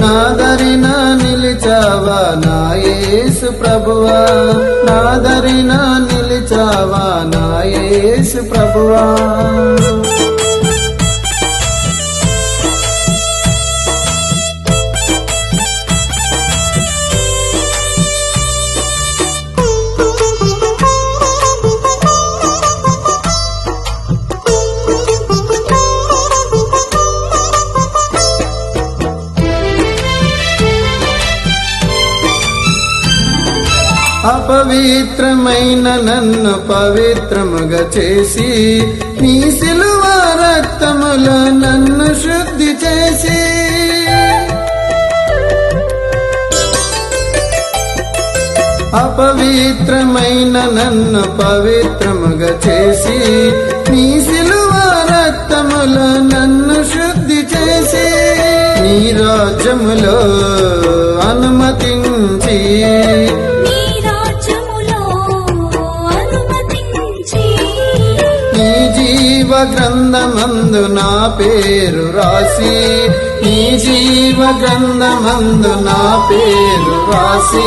నాదరిన నిలిచావా నా యేసు ప్రభువా, నాదరిన నిలిచావా నా యేసు ప్రభువా. అపవిత్రమైన నన్ను పవిత్రముగా చేసి నీ సిలువ రక్తములో నన్ను శుద్ధి చేసి, అపవిత్రమైన నన్ను పవిత్రముగా చేసి నీ సిలువ రక్తములో నన్ను శుద్ధి చేసి, నీ రాజ్యములో అనుమతించి గ్రంథమందు నా పేరు రాసి, నీ జీవ గ్రంథమందు నా పేరు రాసి,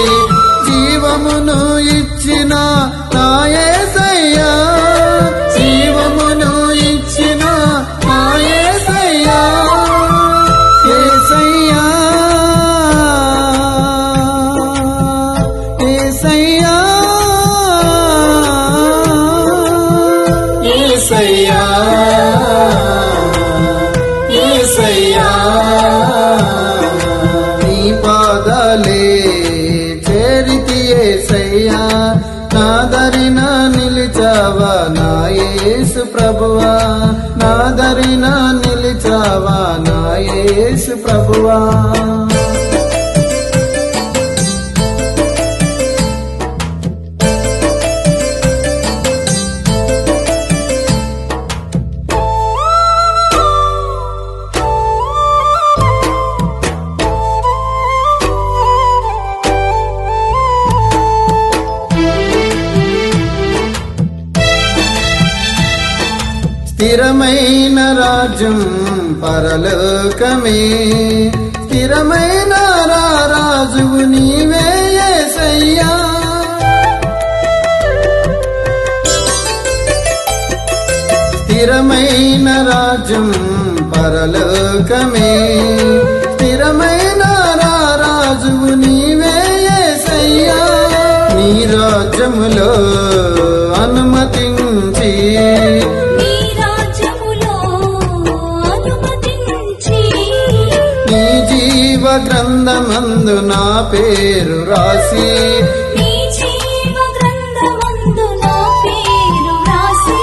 జీవమును ఇచ్చిన నా యేసయ్యా, జీవమును ఇచ్చిన నా యేసయ్యా, యేసయ్యా, యేసయ్యా, యేసయ్యా, యేసయ్యా. నీ పాదాలే చేరితి యేసయ్యా, నాదరిన నిలిచావా నా యేసు ప్రభువా, నాదరిన నిలిచావా నా యేసు ప్రభువా. స్థిరమైన రాజ్యం పరలోకమే, స్థిరమైన రాజువు నీవే యేసయ్యా, స్థిరమైన రాజ్యం పరలోకమే, స్థిరమైన రాజువు నీవే యేసయ్యా, నీ రాజ్యములో అనుమతించి గ్రంథమందు నా పేరు రాసి, నీ జీవ గ్రంథమందు నా పేరు రాసి,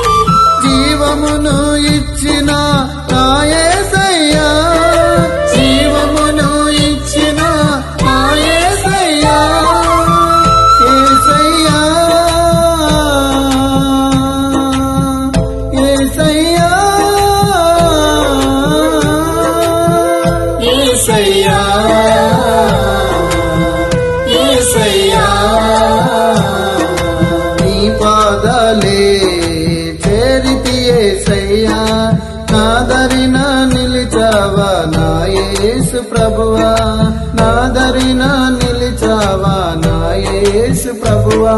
జీవమును ఇచ్చిన నా యేసయ్యా, జీవమును ఇచ్చిన నా యేసయ్యా, యేసయ్యా, యేసయ్యా, యేసయ్యా, యేసయ్యా. నీ పాదాలే చేరితి యేసయ్యా, నాదరిన నిలిచావా నా యేసు ప్రభువా, నాదరిన నిలిచావా నా యేసు ప్రభువా.